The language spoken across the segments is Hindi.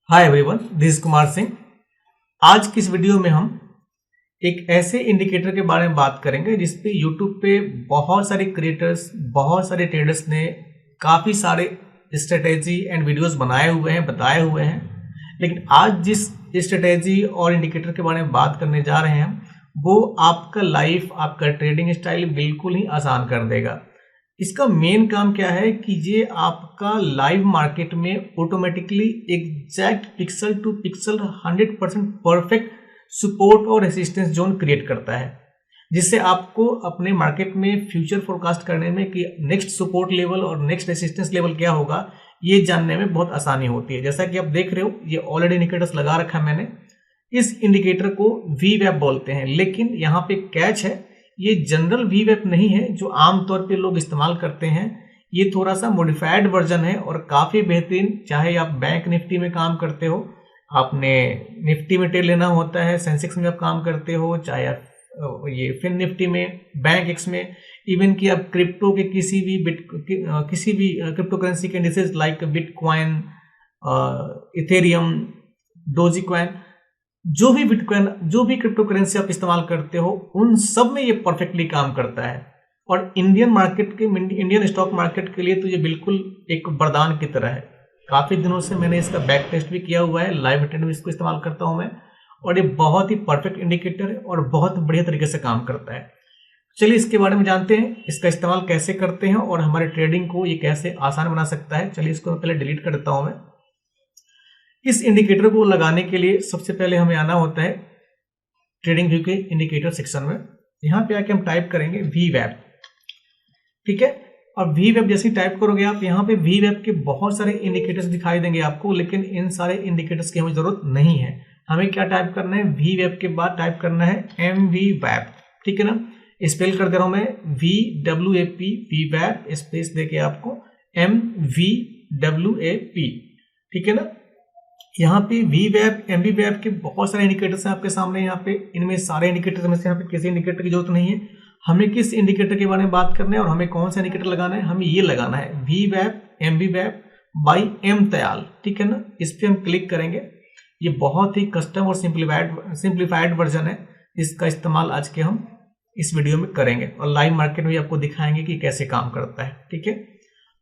Hi everyone, this is Kumar Singh. आज की इस वीडियो में हम एक ऐसे इंडिकेटर के बारे में बात करेंगे जिसपे यूट्यूब पे बहुत सारे क्रिएटर्स, बहुत सारे ट्रेडर्स ने काफ़ी सारे स्ट्रेटेजी एंड वीडियोस बनाए हुए हैं, बताए हुए हैं। लेकिन आज जिस स्ट्रेटेजी और इंडिकेटर के बारे में बात करने जा रहे हैं वो आपका लाइफ, आपका ट्रेडिंग स्टाइल बिल्कुल ही आसान कर देगा। इसका मेन काम क्या है कि ये आपका लाइव मार्केट में automatically exact pixel to pixel 100% perfect support और रेसिस्टेंस जोन क्रिएट करता है, जिससे आपको अपने मार्केट में फ्यूचर फोरकास्ट करने में कि नेक्स्ट सपोर्ट लेवल और नेक्स्ट रेसिस्टेंस लेवल क्या होगा ये जानने में बहुत आसानी होती है। जैसा कि आप देख रहे हो, ये ऑलरेडी इंडिकेटर्स लगा रखा है मैंने। इस इंडिकेटर को वीवैप बोलते हैं, लेकिन यहाँ पे कैच है, ये जनरल वीवैप नहीं है जो आमतौर पे लोग इस्तेमाल करते हैं। ये थोड़ा सा मॉडिफाइड वर्जन है और काफ़ी बेहतरीन। चाहे आप बैंक निफ्टी में काम करते हो, आपने निफ्टी में ट्रेड लेना होता है, सेंसेक्स में आप काम करते हो, चाहे आप ये फिन निफ्टी में, बैंक एक्स में, इवन कि आप क्रिप्टो के किसी भी क्रिप्टो करेंसी के indices like bitcoin, Ethereum, Dogecoin, जो भी क्रिप्टो करेंसी आप इस्तेमाल करते हो उन सब में ये परफेक्टली काम करता है। और इंडियन स्टॉक मार्केट के लिए तो ये बिल्कुल एक वरदान की तरह है। काफी दिनों से मैंने इसका बैक टेस्ट भी किया हुआ है, लाइव ट्रेड में इसको इस्तेमाल करता हूं मैं, और ये बहुत ही परफेक्ट इंडिकेटर है और बहुत बढ़िया तरीके से काम करता है। चलिए इसके बारे में जानते हैं, इसका इस्तेमाल कैसे करते हैं और हमारे ट्रेडिंग को ये कैसे आसान बना सकता है। चलिए इसको पहले डिलीट कर देता हूं मैं। इस इंडिकेटर को लगाने के लिए सबसे पहले हमें आना होता है ट्रेडिंग व्यू के इंडिकेटर सेक्शन में। यहां पे आके हम टाइप करेंगे वीवैप, ठीक है। और वीवैप जैसे ही टाइप करोगे आप, यहाँ पे वीवैप के बहुत सारे इंडिकेटर्स दिखाई देंगे आपको, लेकिन इन सारे इंडिकेटर्स की हमें जरूरत नहीं है। हमें क्या टाइप करना है, वीवैप के बाद टाइप करना है MVWAP, ठीक है ना। स्पेल कर दे रहा हूं मैं, VWAP, वीवैप स्पेस देके आपको MVWAP, ठीक है ना। यहाँ पे वीवैप, MVWAP के बहुत सारे इंडिकेटर्स हैं आपके सामने। यहाँ पे इनमें सारे इंडिकेटर्स में से यहाँ पे किसी इंडिकेटर की जरूरत नहीं है। हमें किस इंडिकेटर के बारे में बात करना है और हमें कौन सा इंडिकेटर लगाना है, हमें ये लगाना है वीवैप MVWAP बाई एम दयाल, ठीक है ना। इस पर हम क्लिक करेंगे। ये बहुत ही कस्टम और सिंप्लीफाइड वर्जन है, इसका इस्तेमाल आज के हम इस वीडियो में करेंगे और लाइव मार्केट में आपको दिखाएंगे कि कैसे काम करता है, ठीक है।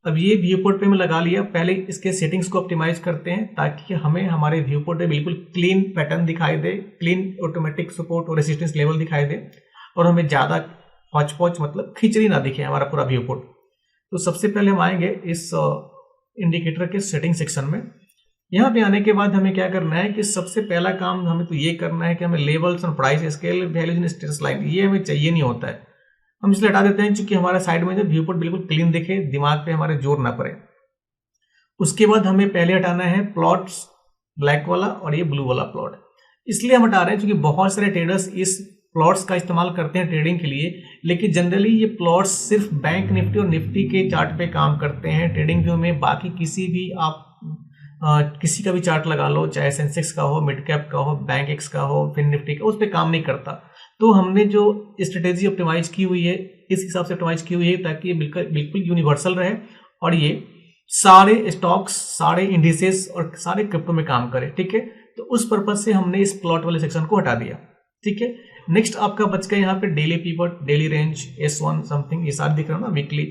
अब ये व्यू पोर्ट पे मैं लगा लिया। पहले इसके सेटिंग्स को ऑप्टिमाइज करते हैं ताकि हमें हमारे व्यू पोर्ट पे बिल्कुल क्लीन पैटर्न दिखाई दे, क्लीन ऑटोमेटिक सपोर्ट और रेसिस्टेंस लेवल दिखाई दे, और हमें ज्यादा हौच पौच मतलब खिचड़ी ना दिखे हमारा पूरा व्यू पोर्ट। तो सबसे पहले हम आएंगे इस इंडिकेटर के सेटिंग सेक्शन में। यहाँ पे आने के बाद हमें क्या करना है कि सबसे पहला काम हमें तो ये करना है कि हमें लेवल्स और price scale, values and status line, ये हमें चाहिए नहीं होता है, हम इसलिए हटा देते हैं क्योंकि हमारे साइड में जो व्यू पोर्ट बिल्कुल क्लीन दिखे, दिमाग पे हमारे जोर ना पड़े। उसके बाद हमें पहले हटाना है प्लॉट्स, ब्लैक वाला और ये ब्लू वाला प्लॉट। इसलिए हम हटा रहे हैं क्योंकि बहुत सारे ट्रेडर्स इस प्लॉट्स का इस्तेमाल करते हैं ट्रेडिंग के लिए, लेकिन जनरली ये प्लॉट्स सिर्फ बैंक निफ्टी और निफ्टी के चार्ट पे काम करते हैं ट्रेडिंग व्यू में। बाकी किसी भी आप किसी का भी चार्ट लगा लो, चाहे सेंसेक्स का हो, मिड कैप का हो, बैंक एक्स का हो, फिन निफ्टी का, उस पर काम नहीं करता। तो हमने जो स्ट्रेटेजी ऑप्टिमाइज की हुई है इस हिसाब से ऑप्टिमाइज की हुई है ताकि ये बिल्कुल यूनिवर्सल रहे और ये सारे स्टॉक्स, सारे इंडिसेस और सारे क्रिप्टो में काम करे, ठीक है। तो उस पर्पज से हमने इस प्लॉट वाले सेक्शन को हटा दिया, ठीक है। नेक्स्ट आपका बच गया यहाँ पे daily pivot, daily range, S1 something, ये सारे दिख रहा है ना, वीकली।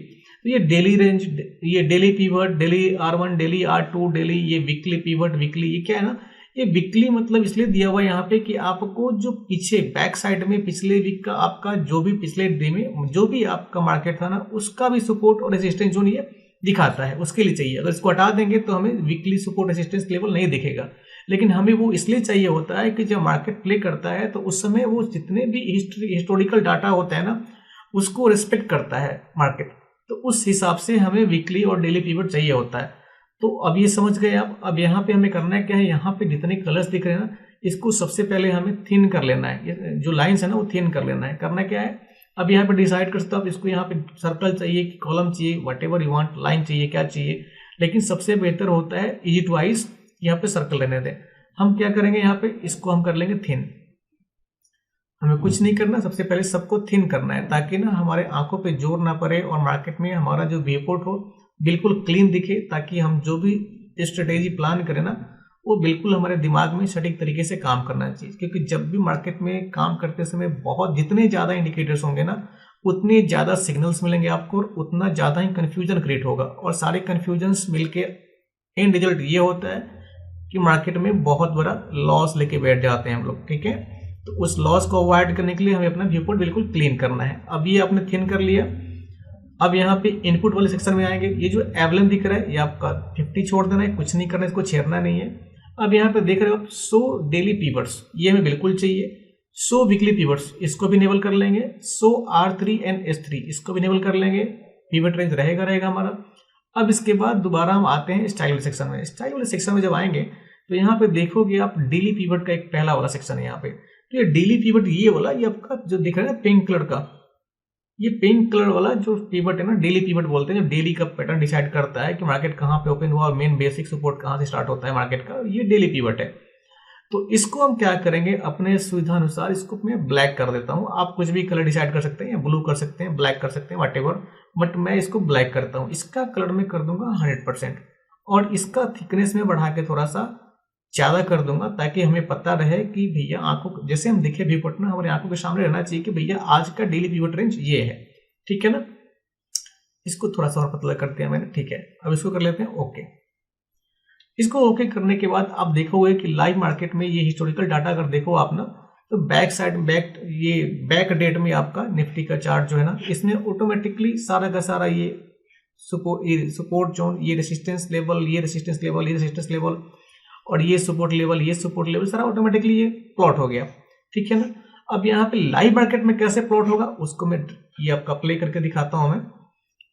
तो ये डेली रेंज, ये daily pivot, daily R1, daily R2, daily ये वीकली पीवट, वीकली, ये क्या है ना, ये वीकली मतलब इसलिए दिया हुआ है यहाँ पे कि आपको जो पीछे बैक साइड में पिछले वीक का आपका जो भी पिछले डे में जो भी आपका मार्केट था ना, उसका भी सपोर्ट और रेजिस्टेंस जोन ये दिखाता है, उसके लिए चाहिए। अगर इसको हटा देंगे तो हमें वीकली सपोर्ट रेजिस्टेंस लेवल नहीं दिखेगा, लेकिन हमें वो इसलिए चाहिए होता है कि जब मार्केट प्ले करता है तो उस समय वो जितने भी हिस्टोरिकल डाटा होता है ना उसको रिस्पेक्ट करता है मार्केट। तो उस हिसाब से हमें वीकली और डेली पीवट चाहिए होता है। तो अब ये समझ गए आप। अब यहाँ पे हमें करना है क्या है, यहाँ पे जितने कलर्स दिख रहे हैं ना इसको सबसे पहले हमें थिन कर लेना है, जो लाइंस है ना वो थिन कर लेना है। करना क्या है, अब यहाँ पे डिसाइड कर सकते हो आप इसको, यहाँ पे सर्कल चाहिए कि कॉलम चाहिए, व्हाटएवर यू वांट, लाइन चाहिए, क्या चाहिए, लेकिन सबसे बेहतर होता है इजी टू आइज, यहाँ पे सर्कल रहने दें। हम क्या करेंगे, यहाँ पे इसको हम कर लेंगे थिन। हमें कुछ नहीं करना, सबसे पहले सबको थिन करना है ताकि ना हमारे आंखों पे जोर ना पड़े और मार्केट में हमारा जो व्यू पोर्ट हो बिल्कुल क्लीन दिखे, ताकि हम जो भी स्ट्रेटेजी प्लान करें ना वो बिल्कुल हमारे दिमाग में सटीक तरीके से काम करना चाहिए, क्योंकि जब भी मार्केट में काम करते समय बहुत जितने ज़्यादा इंडिकेटर्स होंगे ना, उतने ज़्यादा सिग्नल्स मिलेंगे आपको और उतना ज़्यादा ही कन्फ्यूजन क्रिएट होगा, और सारे कन्फ्यूजन्स मिलके एंड रिजल्ट ये होता है कि मार्केट में बहुत बड़ा लॉस लेके बैठ जाते हैं हम लोग। ठीक है, तो उस लॉस को अवॉइड करने के लिए हमें अपना व्यू पॉइंट बिल्कुल क्लीन करना है। अब ये आपने थिन कर लिया। अब यहाँ पे इनपुट वाले सेक्शन में आएंगे। ये जो एवलन दिख रहा है ये आपका 50 छोड़ देना है, कुछ नहीं करना है, इसको छेड़ना नहीं है। अब यहाँ पे देख रहे हो आप शो डेली पीवर्स, ये हमें बिल्कुल चाहिए। शो वीकली पीवर्स, इसको भी इनेबल कर लेंगे। शो R3 एंड S3, इसको भी इनेबल कर लेंगे। पीवट रेंज रहेगा हमारा। अब इसके बाद दोबारा हम आते हैं स्टाइल वाले सेक्शन में। स्टाइल वाले सेक्शन में जब आएंगे तो यहाँ पे देखोगे आप डेली पीवट का एक पहला वाला सेक्शन है यहाँ पे। तो ये डेली पीवट ये वाला, ये आपका जो दिख रहा है ना पिंक कलर का, ये पिंक कलर वाला जो पीवट है ना, डेली पीवट बोलते हैं, जो डेली का पैटर्न डिसाइड करता है कि मार्केट कहाँ पे ओपन हुआ और मेन बेसिक सपोर्ट कहाँ से स्टार्ट होता है मार्केट का, ये डेली पीवट है। तो इसको हम क्या करेंगे, अपने सुविधा अनुसार इसको मैं ब्लैक कर देता हूँ। आप कुछ भी कलर डिसाइड कर सकते हैं, या ब्लू कर सकते हैं, ब्लैक कर सकते हैं, व्हाटएवर, बट मैं इसको ब्लैक करता हूँ। इसका कलर मैं कर दूंगा 100% और इसका थिकनेस में बढ़ा के थोड़ा सा ज्यादा कर दूंगा, ताकि हमें पता रहे कि भैया आंखों जैसे हम देखे व्यू पॉइंट में हमारे आंखों के सामने रहना चाहिए कि भैया आज का डेली पीवट रेंज ये है। ठीक है ना, इसको थोड़ा सा और पतला करते हैं मैंने। ठीक है, अब इसको कर लेते हैं ओके। इसको ओके करने के बाद आप देखोगे कि लाइव मार्केट में ये हिस्टोरिकल डाटा अगर देखो आप ना, तो बैक डेट में आपका निफ्टी का चार्ट जो है ना, इसमें ऑटोमेटिकली सारा का सारा ये सपोर्ट जोन, ये रेसिस्टेंस लेवल, ये रेसिस्टेंस लेवल, ये रेसिस्टेंस लेवल और ये सपोर्ट लेवल, ये सपोर्ट लेवल, सारा ऑटोमेटिकली ये प्लॉट हो गया। ठीक है ना, अब यहाँ पे लाइव मार्केट में कैसे प्लॉट होगा उसको मैं ये आपका प्ले करके दिखाता हूं मैं।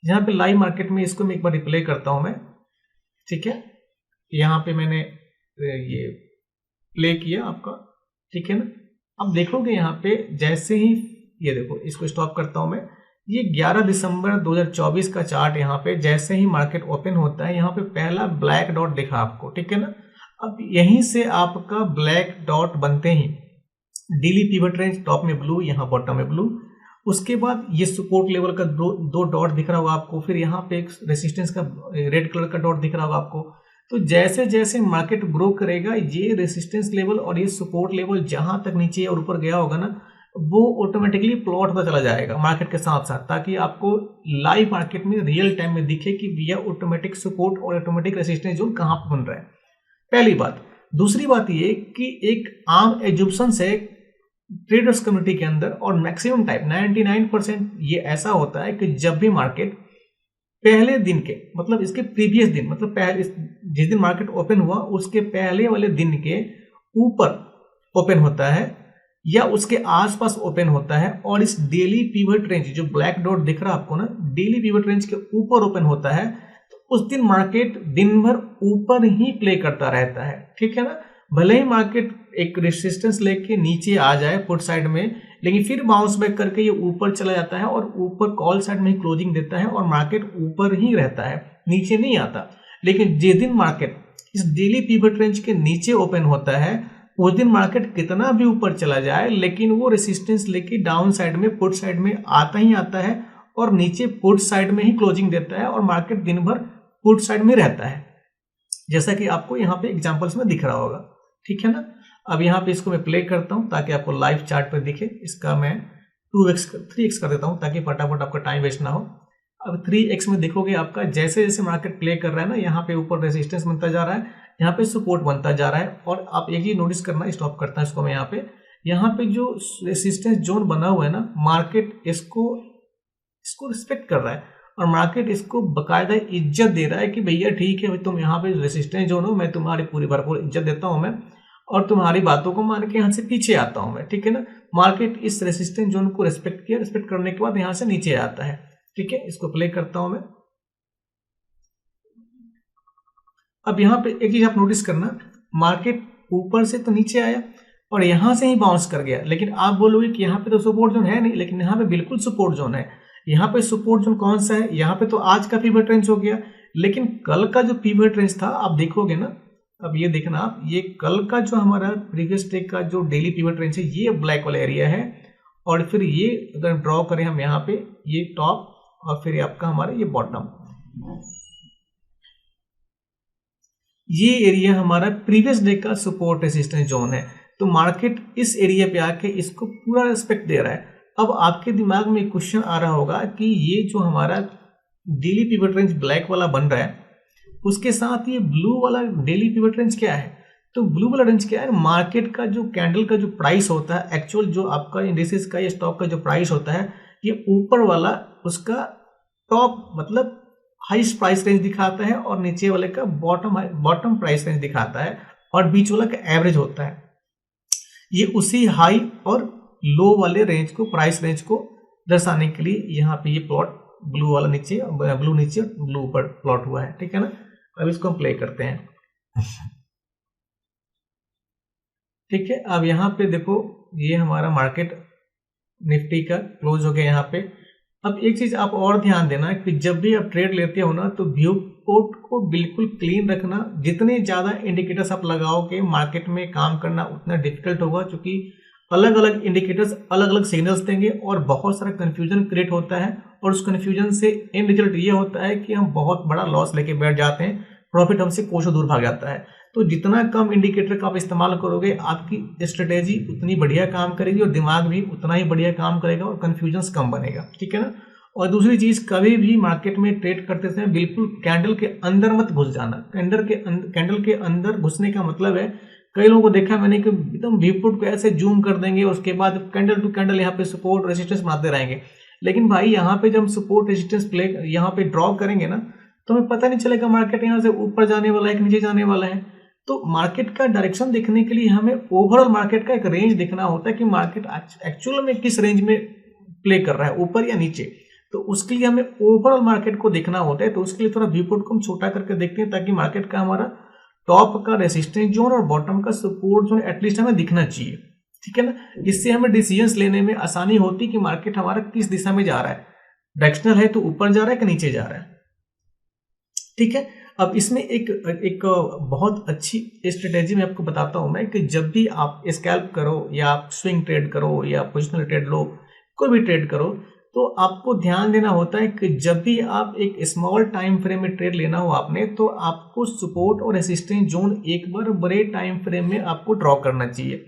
यहाँ पे लाइव मार्केट में इसको मैं एक बार रिप्ले करता हूं मैं। ठीक है, यहाँ पे मैंने ये प्ले किया आपका। ठीक है ना, अब देखोगे यहाँ पे जैसे ही ये देखो, इसको स्टॉप करता हूं मैं। ये 11 दिसंबर 2024 का चार्ट, यहाँ पे जैसे ही मार्केट ओपन होता है यहाँ पे पहला ब्लैक डॉट दिखा आपको। ठीक है ना, अब यहीं से आपका ब्लैक डॉट बनते ही डेली पिवट रेंज, टॉप में ब्लू, यहाँ बॉटम में ब्लू, उसके बाद ये सपोर्ट लेवल का दो डॉट दिख रहा होगा आपको, फिर यहाँ पे एक रेसिस्टेंस का रेड कलर का डॉट दिख रहा होगा आपको। तो जैसे जैसे मार्केट ग्रो करेगा ये रेसिस्टेंस लेवल और ये सपोर्ट लेवल जहां तक नीचे और ऊपर गया होगा ना, वो ऑटोमेटिकली प्लॉट होता चला जाएगा मार्केट के साथ साथ, ताकि आपको लाइव मार्केट में रियल टाइम में दिखे कि भैया ऑटोमेटिक सपोर्ट और ऑटोमेटिक रेसिस्टेंस जोन कहां पर बन रहा है। पहली बात। दूसरी बात ये कि एक आम एज्यूम्शन है ट्रेडर्स कम्युनिटी के अंदर, और मैक्सिमम टाइम 99% ये ऐसा होता है कि जब भी मार्केट पहले दिन के, मतलब इसके प्रीवियस दिन, मतलब पहले जिस दिन मार्केट ओपन हुआ उसके पहले वाले दिन के ऊपर ओपन होता है या उसके आसपास ओपन होता है, और इस डेली पिवट रेंज जो ब्लैक डॉट दिख रहा है आपको ना, डेली पिवट रेंज के ऊपर ओपन होता है, तो उस दिन मार्केट दिन भर ऊपर ही प्ले करता रहता है। ठीक है ना, भले ही मार्केट एक रेसिस्टेंस लेके नीचे आ जाए पुट साइड में, लेकिन फिर बाउंस बैक करके ये ऊपर चला जाता है और ऊपर कॉल साइड में ही क्लोजिंग देता है और मार्केट ऊपर ही रहता है, नीचे नहीं आता। लेकिन जिस दिन मार्केट इस डेली पिवट रेंज के नीचे ओपन होता है उस दिन मार्केट कितना भी ऊपर चला जाए, लेकिन वो रेसिस्टेंस लेके डाउन साइड में पुट साइड में आता ही आता है और नीचे पुट साइड में ही क्लोजिंग देता है और मार्केट दिन भर पुट साइड में रहता है, जैसा कि आपको यहाँ पे एग्जांपल्स में दिख रहा होगा। ठीक है ना, अब यहाँ पे इसको मैं प्ले करता हूँ ताकि आपको लाइव चार्ट पर दिखे। इसका मैं 3x कर देता हूँ ताकि फटाफट आपका टाइम वेस्ट ना हो। अब 3x में देखोगे आपका जैसे जैसे मार्केट प्ले कर रहा है ना, यहाँ पे ऊपर रेसिस्टेंस बनता जा रहा है, यहाँ पे सपोर्ट बनता जा रहा है, और आप एक ही नोटिस करना, स्टॉप करता है इसको मैं यहाँ पे जो रेसिस्टेंस जोन बना हुआ है ना, मार्केट इसको रिस्पेक्ट कर रहा है और मार्केट इसको बकायदा इज्जत दे रहा है कि भैया ठीक है, तुम यहाँ पे रेसिस्टेंस जोन हो, मैं तुम्हारी पूरी भरपूर इज्जत देता हूँ मैं, और तुम्हारी बातों को मान के यहाँ से पीछे आता हूँ मैं। ठीक है ना, मार्केट इस रेसिस्टेंस जोन को रिस्पेक्ट किया, रिस्पेक्ट करने के बाद यहाँ से नीचे आता है। ठीक है, इसको प्ले करता हूं मैं। अब यहाँ पे एक चीज आप नोटिस करना, मार्केट ऊपर से तो नीचे आया और यहां से ही बाउंस कर गया, लेकिन आप बोलोगे कि यहाँ पे तो सपोर्ट जोन है नहीं, लेकिन यहाँ पे बिल्कुल सपोर्ट जोन है। यहाँ पे सपोर्ट जोन कौन सा है, यहाँ पे तो आज का पिवट रेंज हो गया, लेकिन कल का जो पिवट रेंज था आप देखोगे ना, अब ये देखना आप, ये कल का जो हमारा प्रीवियस डे का जो डेली पिवट रेंज है, ये ब्लैक वाला एरिया है, और फिर ये अगर ड्रॉ करें हम यहाँ पे, ये टॉप और फिर आपका हमारा ये बॉटम, ये एरिया हमारा प्रीवियस डे का सपोर्ट रेजिस्टेंस जोन है। तो मार्केट इस एरिया पे आके इसको पूरा रिस्पेक्ट दे रहा है। अब आपके दिमाग में क्वेश्चन आ रहा होगा कि ये जो हमारा डेली पिवट रेंज ब्लैक वाला बन रहा है, उसके साथ ये ब्लू वाला डेली पिवट रेंज क्या है? तो ब्लू वाला रेंज क्या है? मार्केट का जो कैंडल का जो प्राइस होता है, एक्चुअल जो आपका इंडिसेस का या स्टॉक का जो प्राइस होता है, ये ऊपर वाला उसका टॉप मतलब हाईएस्ट प्राइस रेंज दिखाता है और नीचे वाले का बॉटम प्राइस रेंज दिखाता है और बीच वाला का एवरेज होता है। ये उसी हाई और लो वाले रेंज को, प्राइस रेंज को दर्शाने के लिए यहाँ पे ये प्लॉट ब्लू वाला नीचे, ब्लू नीचे, ब्लू ऊपर प्लॉट हुआ है। ठीक है ना? अब इसको हम प्ले करते हैं। ठीक है, अब यहाँ पे देखो ये हमारा मार्केट निफ्टी का क्लोज हो गया यहाँ पे। अब एक चीज आप और ध्यान देना कि जब भी आप ट्रेड लेते हो ना, तो व्यू पोर्ट को बिल्कुल क्लीन रखना। जितने ज्यादा इंडिकेटर्स आप लगाओगे मार्केट में काम करना उतना डिफिकल्ट होगा, क्योंकि अलग अलग इंडिकेटर्स अलग अलग सिग्नल्स देंगे और बहुत सारा कंफ्यूजन क्रिएट होता है। और उस कंफ्यूजन से एंड रिजल्ट ये होता है कि हम बहुत बड़ा लॉस लेके बैठ जाते हैं, प्रॉफिट हमसे कोसों दूर भाग जाता है। तो जितना कम इंडिकेटर का आप इस्तेमाल करोगे, आपकी स्ट्रेटेजी उतनी बढ़िया काम करेगी और दिमाग भी उतना ही बढ़िया काम करेगा और कंफ्यूजन कम बनेगा। ठीक है ना? और दूसरी चीज, कभी भी मार्केट में ट्रेड करते समय बिल्कुल कैंडल के अंदर मत घुस जाना। कैंडल के अंदर घुसने का मतलब है, कई लोगों को देखा मैंने कि एकदम व्यूपुट को ऐसे जूम कर देंगे, उसके बाद कैंडल टू कैंडल यहाँ पे सपोर्ट रेजिस्टेंस बनाते रहेंगे। लेकिन भाई यहाँ पे जब सपोर्ट रेजिस्टेंस प्ले यहाँ पे ड्रॉ करेंगे ना, तो हमें पता नहीं चलेगा मार्केट यहाँ से ऊपर जाने वाला है कि नीचे जाने वाला है। तो मार्केट का डायरेक्शन देखने के लिए हमें ओवरऑल मार्केट का एक रेंज देखना होता है कि मार्केट एक्चुअल में किस रेंज में प्ले कर रहा है, ऊपर या नीचे। तो उसके लिए हमें ओवरऑल मार्केट को देखना होता है। तो उसके लिए थोड़ा व्यूपोर्ट को हम छोटा करके देखते हैं, ताकि मार्केट का हमारा टॉप का रेसिस्टेंस जोन और बॉटम का सपोर्ट जोन एटलीस्ट हमें दिखना चाहिए। ठीक है ना? इससे हमें डिसीजंस लेने में आसानी होती कि मार्केट हमारा किस दिशा में जा रहा है, डायरेक्शनल है तो ऊपर जा रहा है कि नीचे जा रहा है। ठीक है, अब इसमें एक बहुत अच्छी स्ट्रेटेजी मैं आपको बताता हूं मैं, कि जब भी आप स्कैल्प करो या आप स्विंग ट्रेड करो या पोजिशनल ट्रेड लो, कोई भी ट्रेड करो, तो आपको ध्यान देना होता है कि जब भी आप एक स्मॉल टाइम फ्रेम में ट्रेड लेना हो आपने, तो आपको सपोर्ट और रेसिस्टेंस जोन एक बार बड़े टाइम फ्रेम में आपको ड्रॉ करना चाहिए।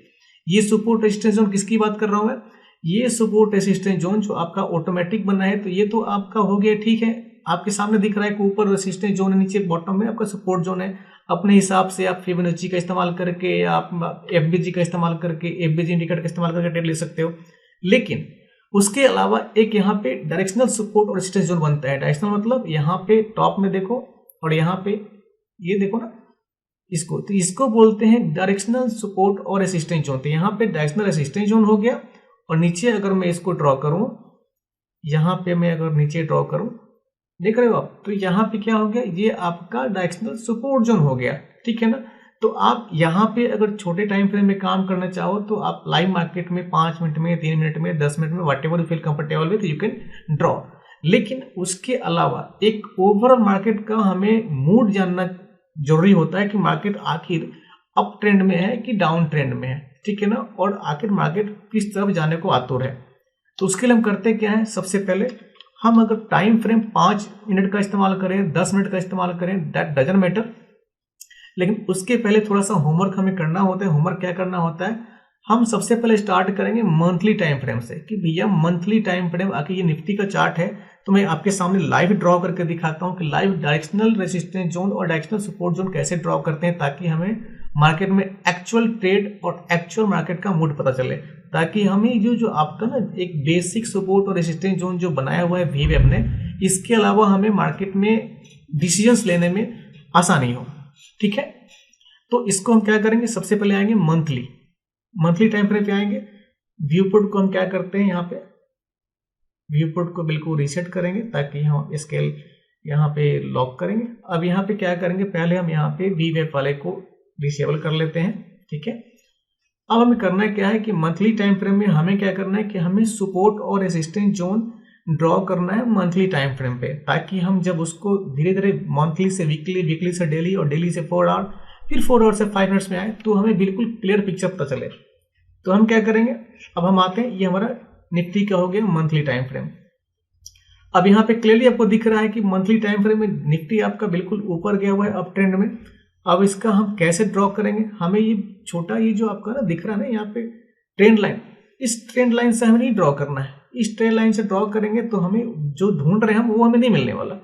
ये सपोर्ट रेसिस्टेंस जोन किसकी बात कर रहा हूं मैं? ये सपोर्ट रेसिस्टेंस जोन जो आपका ऑटोमेटिक बना है, तो ये तो आपका हो गया। ठीक है, आपके सामने दिख रहा है कि ऊपर रेसिस्टेंस जोन है, नीचे बॉटम में आपका सपोर्ट जोन है। अपने हिसाब से आप फिबोनाची का इस्तेमाल करके या आप एफबीजी का इस्तेमाल करके, एफबीजी इंडिकेटर का इस्तेमाल करके ट्रेड ले सकते हो। लेकिन उसके अलावा एक यहाँ पे डायरेक्शनल सपोर्ट और रेजिस्टेंस जोन बनता है। डायरेक्शनल मतलब यहाँ पे टॉप में देखो और यहाँ पे ये देखो ना, इसको, तो इसको बोलते हैं डायरेक्शनल सपोर्ट और रेजिस्टेंस जोन। तो यहाँ पे डायरेक्शनल रेजिस्टेंस जोन हो गया, और नीचे अगर मैं इसको ड्रॉ करूं, यहाँ पे मैं अगर नीचे ड्रॉ करूं, देख रहे हो आप, तो यहाँ पे क्या हो गया, ये आपका डायरेक्शनल सपोर्ट जोन हो गया। ठीक है ना? तो आप यहाँ पे अगर छोटे टाइम फ्रेम में काम करना चाहो, तो आप लाइव मार्केट में 5 मिनट में, 3 मिनट में, 10 मिनट में, whatever you feel comfortable with, you can draw. लेकिन उसके अलावा एक ओवरऑल मार्केट का हमें मूड जानना जरूरी होता है कि मार्केट आखिर अप ट्रेंड में है कि डाउन ट्रेंड में है। ठीक है ना? और आखिर मार्केट किस तरफ जाने को आतुर है। तो उसके लिए हम करते क्या है, सबसे पहले हम अगर टाइम फ्रेम 5 मिनट का इस्तेमाल करें, 10 मिनट का इस्तेमाल करें, दैट डजंट मैटर। लेकिन उसके पहले थोड़ा सा होमवर्क हमें करना होता है। होमवर्क क्या करना होता है, हम सबसे पहले स्टार्ट करेंगे मंथली टाइम फ्रेम से, कि भैया मंथली टाइम फ्रेम, आके ये निफ्टी का चार्ट है, तो मैं आपके सामने लाइव ड्रॉ करके दिखाता हूं कि लाइव डायरेक्शनल रेजिस्टेंस जोन और डायरेक्शनल सपोर्ट जोन कैसे ड्रॉ करते हैं, ताकि हमें मार्केट में एक्चुअल ट्रेड और एक्चुअल मार्केट का मूड पता चले, ताकि हमें जो आपका ना एक बेसिक सपोर्ट और रेजिस्टेंस जोन जो बनाया हुआ है वीवेब ने, इसके अलावा हमें मार्केट में डिसीजंस लेने में आसानी हो। ठीक है, तो इसको हम क्या करेंगे, सबसे पहले आएंगे मंथली टाइम फ्रेम पे आएंगे। व्यूपोर्ट को हम क्या करते हैं, यहाँ पे व्यूपोर्ट को बिल्कुल रीसेट करेंगे, ताकि हम स्केल यहाँ पे लॉक करेंगे। अब यहाँ पे क्या करेंगे, पहले हम यहाँ पे वीवेब वाले को डिसेबल कर लेते हैं। ठीक है, अब हमें करना क्या है कि मंथली टाइम फ्रेम में हमें क्या करना है कि हमें सपोर्ट और रेजिस्टेंस जोन ड्रॉ करना है मंथली टाइम फ्रेम पे, ताकि हम जब उसको धीरे धीरे मंथली से वीकली, वीकली से डेली और डेली से 4 आवर, फिर 4 आवर से 5 मिनट्स में आए, तो हमें बिल्कुल क्लियर पिक्चर पता चले। तो हम क्या करेंगे, अब हम आते हैं, ये हमारा निफ्टी का हो गया मंथली टाइम फ्रेम। अब यहाँ पे क्लियरली आपको दिख रहा है कि मंथली टाइम फ्रेम में निफ्टी आपका बिल्कुल ऊपर गया हुआ है अप ट्रेंड में। अब इसका हम कैसे ड्रॉ करेंगे, हमें ये छोटा ये जो आपका ना दिख रहा है ना यहाँ पे ट्रेंड लाइन, इस ट्रेंड लाइन से हमें नहीं ड्रॉ करना है। इस ट्रेंड लाइन से ड्रॉ करेंगे तो हमें जो ढूंढ रहे हैं हम वो हमें नहीं मिलने वाला।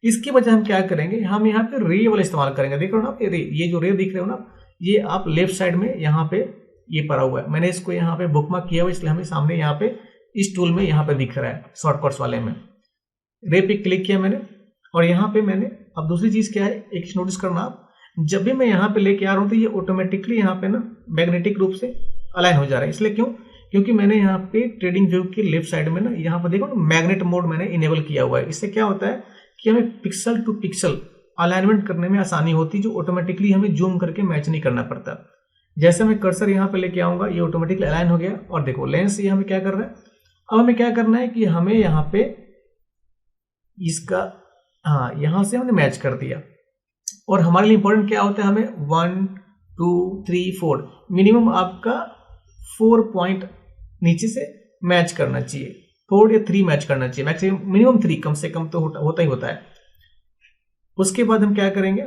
इसकी वजह हम क्या करेंगे, हम यहाँ पे रे वाला इस्तेमाल करेंगे। देख रहे हो ना रे, ये जो रे दिख रहे हो ना, ये आप लेफ्ट साइड में यहाँ पे ये पड़ा हुआ है। मैंने इसको यहाँ पे बुकमार्क किया हुआ, इसलिए हमें सामने यहाँ पे इस टूल में यहाँ पे दिख रहा है शॉर्टकट्स वाले में। रे पे क्लिक किया मैंने और यहाँ पे मैंने, अब दूसरी चीज क्या है, एक चीज नोटिस करना आप, जब भी मैं यहाँ पे लेके आ रहा हूँ तो ये ऑटोमेटिकली यहाँ पे ना मैग्नेटिक रूप से अलाइन हो जा रहा है। इसलिए क्यों, क्योंकि मैंने यहाँ पे ट्रेडिंग व्यू के लेफ्ट साइड में ना यहाँ पर देखो ना मैग्नेट मोड मैंने इनेबल किया हुआ है। इससे क्या होता है कि हमें पिक्सल टू पिक्सल अलाइनमेंट करने में आसानी होती है, जो ऑटोमेटिकली हमें जूम करके मैच नहीं करना पड़ता। जैसे मैं कर्सर यहाँ पे लेके आऊंगा ये ऑटोमेटिकली अलाइन हो गया। और देखो लेंस ये हमें क्या कर रहा है, अब हमें क्या करना है कि हमें यहाँ पे इसका, हाँ यहाँ से हमने मैच कर दिया। और हमारे लिए इंपॉर्टेंट क्या होता है, हमें 1 2 3 4 मिनिमम आपका 4 पॉइंट नीचे से मैच करना चाहिए, 4 या 3 मैच करना चाहिए, मैक्सिमम मिनिमम 3 कम से कम तो होता ही होता है। उसके बाद हम क्या करेंगे,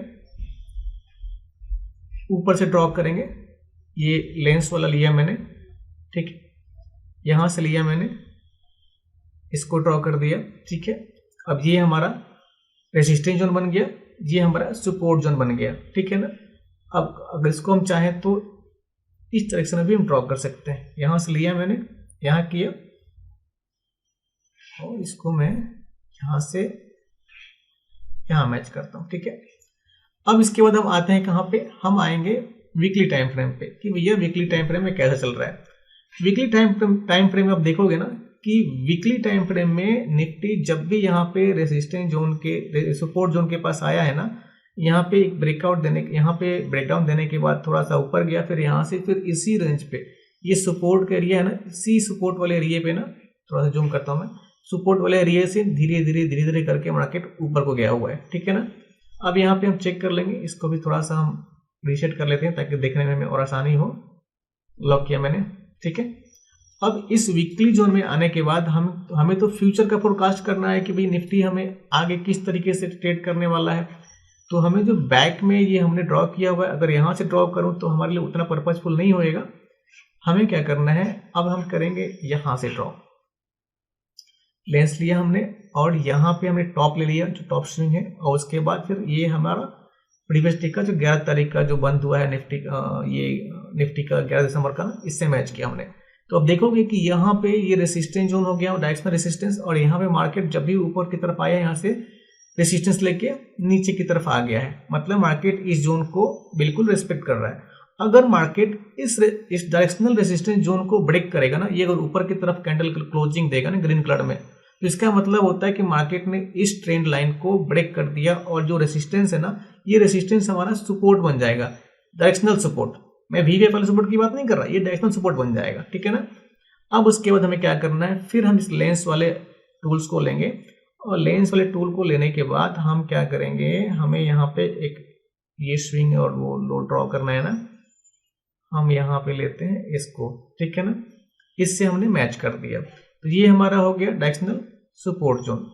ऊपर से ड्रॉ करेंगे। ये लेंस वाला लिया मैंने, ठीक है, यहां से लिया मैंने, इसको ड्रॉ कर दिया, ठीक है। अब ये हमारा रेसिस्टेंस जोन बन गया, ये हमारा सपोर्ट जोन बन गया, ठीक है ना। अब अगर इसको हम चाहें तो इस डायरेक्शन में भी हम ड्रॉ कर सकते हैं। यहां से लिया मैंने, यहां किया और इसको मैं यहां से यहां मैच करता हूं, ठीक है। अब इसके बाद हम आते हैं कहां पे, हम आएंगे वीकली टाइम फ्रेम पे कि भैया वीकली टाइम फ्रेम में कैसा चल रहा है। वीकली टाइम फ्रेम में आप देखोगे ना कि वीकली टाइम फ्रेम में निफ्टी जब भी यहाँ पे रेसिस्टेंस जोन के, सपोर्ट जोन के पास आया है ना, यहाँ पे एक ब्रेकआउट देने, यहाँ पे ब्रेकडाउन देने के बाद थोड़ा सा ऊपर गया, फिर यहाँ से फिर इसी रेंज पे, ये सपोर्ट का एरिया है ना, इसी सपोर्ट वाले एरिया पे ना, थोड़ा सा जूम करता हूँ मैं, सपोर्ट वाले एरिया से धीरे धीरे करके मार्केट ऊपर को गया हुआ है, ठीक है ना। अब यहाँ पे हम चेक कर लेंगे, इसको भी थोड़ा सा हम रीसेट कर लेते हैं ताकि देखने में हमें और आसानी हो। लॉक किया मैंने, ठीक है। अब इस वीकली जोन में आने के बाद हमें तो फ्यूचर का फोरकास्ट करना है कि भाई निफ्टी हमें आगे किस तरीके से ट्रेड करने वाला है। तो हमें जो बैक में ये हमने ड्रॉ किया हुआ है, अगर यहाँ से ड्रॉ करूँ तो हमारे लिए उतना पर्पजफुल नहीं होएगा। हमें क्या करना है, अब हम करेंगे यहाँ से ड्रॉ। लेंस लिया हमने और यहाँ पे हमने टॉप ले लिया जो टॉप स्विंग है, और उसके बाद फिर ये हमारा प्रीवियस डे का जो 11 तारीख का जो बंद हुआ है निफ्टी, ये निफ्टी का 11 दिसंबर का ना, इससे मैच किया हमने। तो अब देखोगे कि यहाँ पे ये रेसिस्टेंस जोन हो गया, डायरेक्शनल रेसिस्टेंस, और यहाँ पे मार्केट जब भी ऊपर की तरफ आया यहाँ से रेसिस्टेंस लेके नीचे की तरफ आ गया है, मतलब मार्केट इस जोन को बिल्कुल रेस्पेक्ट कर रहा है। अगर मार्केट इस डायरेक्शनल रेसिस्टेंस जोन को ब्रेक करेगा ना, ये अगर ऊपर की तरफ कैंडल क्लोजिंग देगा ना ग्रीन कलर में, तो इसका मतलब होता है कि मार्केट ने इस ट्रेंड लाइन को ब्रेक कर दिया, और जो रेसिस्टेंस है ना, ये रेसिस्टेंस हमारा सपोर्ट बन जाएगा, डायरेक्शनल सपोर्ट। मैं वीवीएफ वाले सपोर्ट की बात नहीं कर रहा, ये डायरेक्शनल सपोर्ट बन जाएगा, ठीक है ना। अब उसके बाद हमें क्या करना है, फिर हम इस लेंस वाले टूल्स को लेंगे, और लेंस वाले टूल को लेने के बाद हम क्या करेंगे, हमें यहाँ पे एक ये स्विंग और वो लो ड्रॉ करना है ना, हम यहाँ पे लेते हैं इसको, ठीक है ना। इससे हमने मैच कर दिया, तो ये हमारा हो गया directional support zone.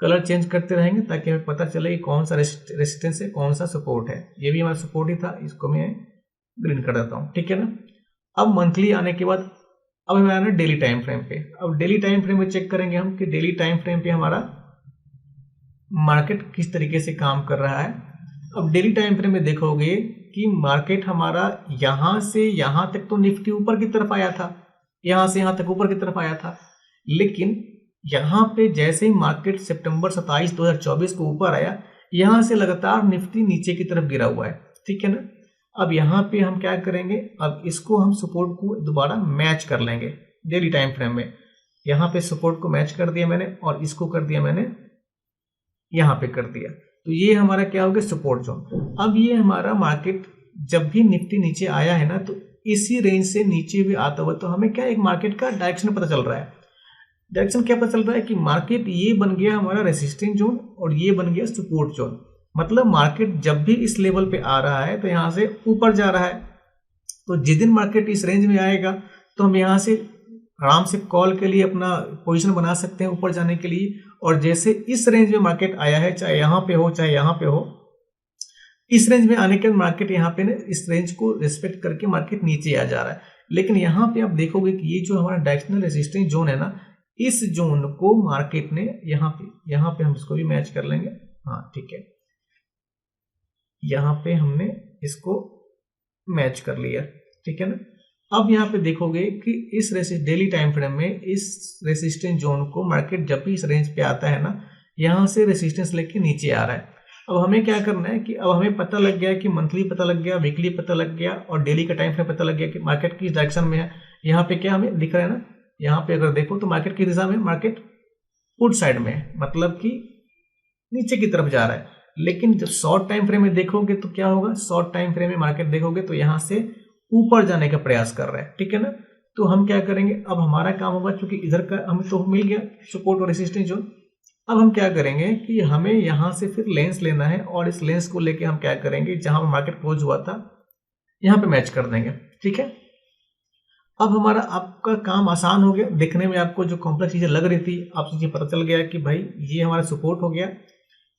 Colour change करते रहेंगे ताकि हमें पता चले कि कौन सा रेजिस्टेंस है, कौन सा सपोर्ट है। ये भी हमारा सपोर्ट ही था, इसको मैं ग्रीन कर देता हूँ, ठीक है ना। अब मंथली आने के बाद अब हमें आना डेली टाइम फ्रेम पे। अब डेली टाइम फ्रेम में चेक करेंगे हम कि डेली टाइम फ्रेम पे हमारा मार्केट किस तरीके से काम कर रहा है। अब डेली टाइम फ्रेम में देखोगे कि मार्केट हमारा यहां से यहां तक तो निफ्टी ऊपर की तरफ आया था, यहां से यहां तक ऊपर की तरफ आया था, लेकिन यहां पे जैसे ही मार्केट सितंबर 27 2024 को ऊपर आया, यहां से लगातार निफ्टी नीचे की तरफ गिरा हुआ है, ठीक है ना। अब यहाँ पे हम क्या करेंगे, अब इसको हम सपोर्ट को दोबारा मैच कर लेंगे डेली टाइम फ्रेम में। यहाँ पे सपोर्ट को मैच कर दिया मैंने, और इसको कर दिया मैंने यहाँ पे कर दिया, तो ये हमारा क्या हो गया, सपोर्ट जोन। अब ये हमारा मार्केट जब भी निफ्टी नीचे आया है ना, तो इसी रेंज से नीचे भी आता हुआ, तो हमें क्या एक मार्केट का डायरेक्शन पता चल रहा है। डायरेक्शन क्या पता चल रहा है कि मार्केट ये बन गया हमारा रेसिस्टेंस जोन, और ये बन गया सपोर्ट जोन। मतलब मार्केट जब भी इस लेवल पे आ रहा है तो यहाँ से ऊपर जा रहा है। तो जिस दिन मार्केट इस रेंज में आएगा तो हम यहाँ से आराम से कॉल के लिए अपना पोजीशन बना सकते हैं ऊपर जाने के लिए। और जैसे इस रेंज में मार्केट आया है, चाहे यहाँ पे हो चाहे यहाँ पे हो, इस रेंज में आने के बाद मार्केट यहाँ पे ना इस रेंज को रिस्पेक्ट करके मार्केट नीचे आ जा रहा है, लेकिन यहाँ पे आप देखोगे कि ये जो हमारा डायरेक्शनल रेजिस्टेंस जोन है ना, इस जोन को मार्केट ने यहाँ पे हम इसको भी मैच कर लेंगे। हाँ ठीक है, यहाँ पे हमने इसको मैच कर लिया, ठीक है ना। अब यहाँ पे देखोगे कि इस डेली टाइम फ्रेम में इस रेसिस्टेंस जोन को मार्केट जब भी इस रेंज पे आता है ना, यहाँ से रेसिस्टेंस लेके नीचे आ रहा है। अब हमें क्या करना है कि अब हमें पता लग गया कि मंथली पता लग गया, वीकली पता लग गया और डेली का टाइम फ्रेम पता लग गया कि मार्केट किस डायरेक्शन में है। यहाँ पे क्या हमें दिख रहा है ना, यहाँ पे अगर देखो तो मार्केट की दिशा में, मार्केट पुट साइड में है, मतलब कि नीचे की तरफ जा रहा है। लेकिन जब शॉर्ट टाइम फ्रेम में देखोगे तो क्या होगा, शॉर्ट टाइम फ्रेम में मार्केट देखोगे तो यहाँ से ऊपर जाने का प्रयास कर रहा है, ठीक है ना। तो हम क्या करेंगे, अब हमारा काम होगा, चूंकि इधर का हमें तो मिल गया सपोर्ट और रेसिस्टेंस जोन, अब हम क्या करेंगे कि हमें यहाँ से फिर लेंस लेना है और इस लेंस को लेके हम क्या करेंगे, जहां मार्केट क्लोज हुआ था यहाँ पे मैच कर देंगे, ठीक है। अब हमारा आपका काम आसान हो गया, देखने में आपको जो कॉम्प्लेक्स चीजें लग रही थी, आपको ये पता चल गया कि भाई ये हमारा सपोर्ट हो गया,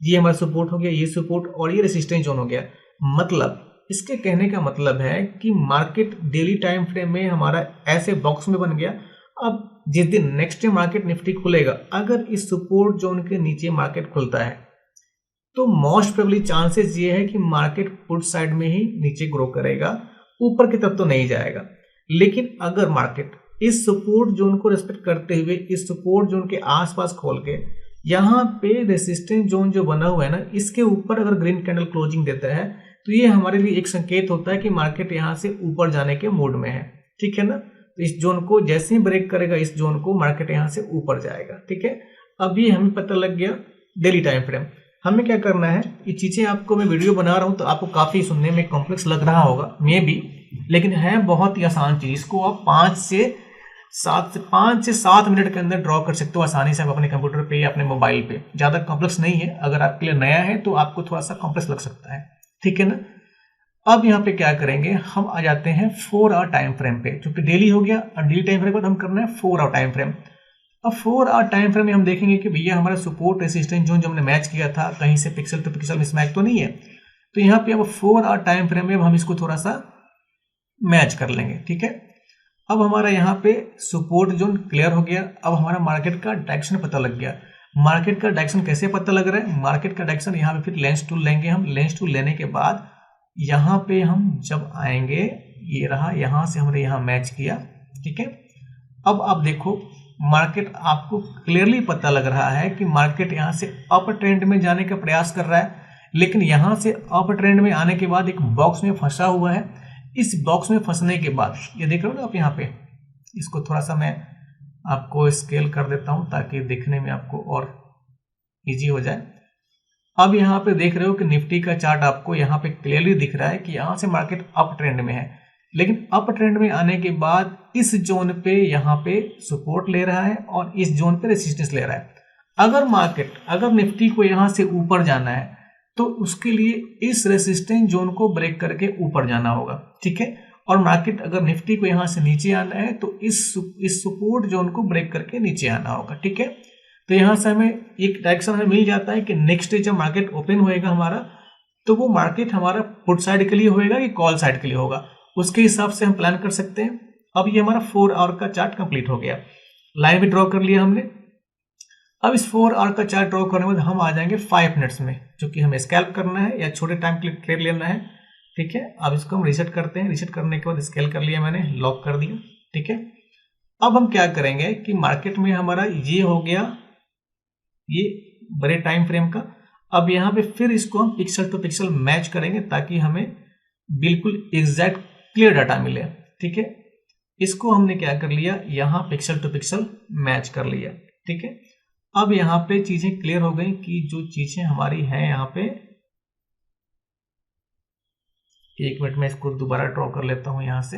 ये हमारा सपोर्ट हो गया, ये सपोर्ट और ये रेसिस्टेंस जोन हो गया। मतलब इसके कहने का मतलब है कि मार्केट डेली टाइम फ्रेम में हमारा ऐसे बॉक्स में बन गया। अब जिस दिन नेक्स्ट डे मार्केट निफ्टी खुलेगा, अगर इस सपोर्ट जोन के नीचे मार्केट खुलता है तो मोस्ट प्रोबेबली चांसेस ये है कि मार्केट पुट साइड में ही नीचे ग्रो करेगा, ऊपर की तरफ तो नहीं जाएगा। लेकिन अगर मार्केट इस सपोर्ट जोन को रिस्पेक्ट करते हुए इस सपोर्ट जोन के आसपास खोल के यहाँ पे रेसिस्टेंस जोन जो बना हुआ है ना, इसके ऊपर अगर ग्रीन कैंडल क्लोजिंग देता है तो ये हमारे लिए एक संकेत होता है कि मार्केट यहाँ से ऊपर जाने के मूड में है, ठीक है ना। तो इस जोन को जैसे ही ब्रेक करेगा, इस जोन को, मार्केट यहाँ से ऊपर जाएगा, ठीक है। अभी हमें पता लग गया डेली टाइम फ्रेम। हमें क्या करना है, ये चीजें आपको मैं वीडियो बना रहा हूँ तो आपको काफी सुनने में कॉम्प्लेक्स लग रहा होगा मे भी, लेकिन है बहुत ही आसान चीज। इसको आप 5 से 7 मिनट के अंदर ड्रॉ कर सकते हो आसानी से, आप अपने कंप्यूटर पे या अपने मोबाइल पे। ज्यादा कॉम्प्लेक्स नहीं है, अगर आपके लिए नया है तो आपको थोड़ा सा कॉम्प्लेक्स लग सकता है, ठीक है ना। अब यहाँ पे क्या करेंगे, हम आ जाते हैं 4 आवर टाइम फ्रेम पे, क्योंकि डेली हो गया और डेली टाइम फ्रेम पर हम करना है 4 आवर टाइम फ्रेम। अब 4 आवर टाइम फ्रेम में हम देखेंगे कि भैया हमारा सपोर्ट रेसिस्टेंस जोन जो हमने मैच किया था, कहीं से पिक्सल टू पिक्सल मिसमैच तो नहीं है। तो यहाँ पे अब 4 आवर टाइम फ्रेम में हम इसको थोड़ा सा मैच कर लेंगे, ठीक है। अब हमारा यहाँ पे सपोर्ट जोन क्लियर हो गया। अब हमारा मार्केट का डायरेक्शन पता लग गया। मार्केट का डायरेक्शन कैसे पता लग रहा है, मार्केट का डायरेक्शन यहाँ पे फिर लेंस टूल लेंगे हम। लेंस टूल लेने के बाद यहाँ पे हम जब आएंगे, ये रहा, यहाँ से हमने यहाँ मैच किया, ठीक है। अब आप देखो मार्केट, आपको क्लियरली पता लग रहा है कि मार्केट यहाँ से अप ट्रेंड में जाने का प्रयास कर रहा है, लेकिन यहाँ से अप ट्रेंड में आने के बाद एक बॉक्स में फंसा हुआ है। इस बॉक्स में फंसने के बाद ये देख रहे हो ना आप, यहाँ पे इसको थोड़ा सा मैं आपको स्केल कर देता हूँ ताकि देखने में आपको और इजी हो जाए। अब यहाँ पे देख रहे हो कि निफ्टी का चार्ट आपको यहाँ पे क्लियरली दिख रहा है कि यहाँ से मार्केट अप ट्रेंड में है, लेकिन अप ट्रेंड में आने के बाद इस जोन पे यहाँ पे सपोर्ट ले रहा है और इस जोन पे रेसिस्टेंस ले रहा है। अगर निफ्टी को यहाँ से ऊपर जाना है तो उसके लिए इस रेसिस्टेंस जोन को ब्रेक करके ऊपर जाना होगा, ठीक है। और मार्केट अगर निफ्टी को यहाँ से नीचे आना है तो इस सपोर्ट जोन को ब्रेक करके नीचे आना होगा, ठीक है। तो यहाँ से हमें एक डायरेक्शन हमें मिल जाता है कि नेक्स्ट डे जब मार्केट ओपन होएगा हमारा, तो वो मार्केट हमारा पुट साइड के लिए होएगा कि कॉल साइड के लिए होगा, उसके हिसाब से हम प्लान कर सकते हैं। अब ये हमारा 4 आवर का चार्ट कंप्लीट हो गया, लाइन भी ड्रॉ कर लिया हमने। अब इस 4 आवर का चार्ट ड्रॉ करने के बाद हम आ जाएंगे 5 मिनट्स में, क्योंकि हमें स्कैल्प करना है या छोटे टाइम के लिए ट्रेड लेना है, ठीक है। अब इसको हम रीसेट करते हैं। रीसेट करने के बाद स्केल कर लिया मैंने, लॉक कर दिया, ठीक है। अब हम क्या करेंगे कि मार्केट में हमारा ये हो गया, ये बड़े टाइम फ्रेम का। अब यहाँ पे फिर इसको हम पिक्सल टू पिक्सल मैच करेंगे ताकि हमें बिल्कुल एग्जैक्ट क्लियर डाटा मिले, ठीक है। इसको हमने क्या कर लिया, यहाँ पिक्सल टू पिक्सल मैच कर लिया, ठीक है। अब यहाँ पे चीजें क्लियर हो गई कि जो चीजें हमारी हैं यहाँ पे, एक मिनट में इसको दोबारा ड्रॉ कर लेता हूं यहां से,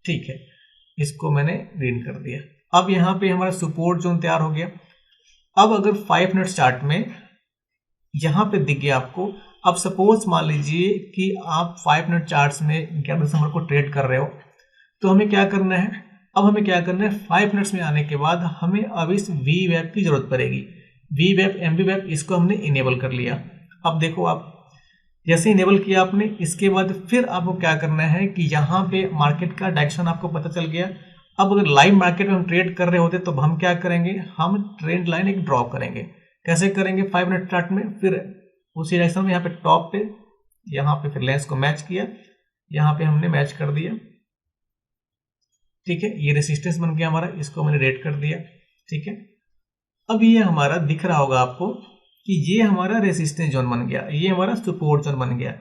ठीक है। इसको मैंने ग्रीन कर दिया। अब यहाँ पे हमारा सपोर्ट जोन तैयार हो गया। अब अगर 5 मिनट चार्ट में यहाँ पे दिख गया आपको, अब सपोज मान लीजिए कि आप 5 मिनट चार्ट्स में 11 दिसंबर को ट्रेड कर रहे हो, तो हमें क्या करना है, अब हमें क्या करना है, 5 मिनट्स में आने के बाद हमें अब इस वी वेब की जरूरत पड़ेगी। VWAP MVWAP इसको हमने इनेबल कर लिया। अब देखो आप जैसे इनेबल किया आपने, इसके बाद फिर आपको क्या करना है कि यहाँ पे मार्केट का डायरेक्शन आपको पता चल गया। अब अगर लाइव मार्केट में हम ट्रेड कर रहे होते तो हम क्या करेंगे, हम ट्रेंड लाइन एक ड्रॉ करेंगे। कैसे करेंगे, 5 मिनट चार्ट में, फिर उसी डायरेक्शन में यहाँ पे टॉप पे, यहाँ पे फिर लेंस को मैच किया, यहाँ पे हमने मैच कर दिया, ठीक है। ये रेसिस्टेंस बन गया हमारा, इसको मैंने रेट कर दिया, ठीक है। अब ये हमारा दिख रहा होगा आपको कि ये हमारा रेसिस्टेंस जोन बन गया, ये हमारा सपोर्ट जोन बन गया।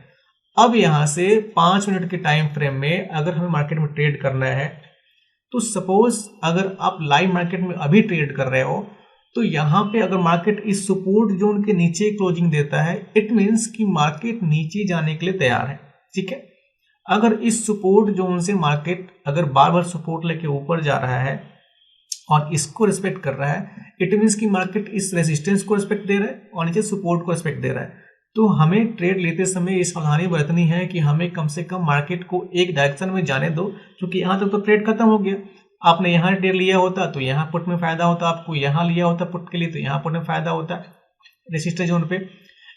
अब यहाँ से 5 मिनट के टाइम फ्रेम में अगर हमें मार्केट में ट्रेड करना है, तो सपोज अगर आप लाइव मार्केट में अभी ट्रेड कर रहे हो, तो यहाँ पे अगर मार्केट इस सपोर्ट जोन के नीचे क्लोजिंग देता है, इट मीन्स कि मार्केट नीचे जाने के लिए तैयार है, ठीक है। अगर इस सपोर्ट जोन से मार्केट अगर बार बार सपोर्ट लेके ऊपर जा रहा है और इसको रिस्पेक्ट कर रहा है, इट मीन्स कि मार्केट इस रेजिस्टेंस को रिस्पेक्ट दे रहा है और नीचे सपोर्ट को रिस्पेक्ट दे रहा है। तो हमें ट्रेड लेते समय ये सावधानी बरतनी है कि हमें कम से कम मार्केट को एक डायरेक्शन में जाने दो, क्योंकि यहाँ तक तो ट्रेड खत्म हो गया। आपने यहाँ ट्रेड लिया होता तो यहाँ पुट में फायदा होता, आपको यहाँ लिया होता पुट के लिए तो यहाँ पुट में फायदा होता है रेजिस्टेंस जोन पे।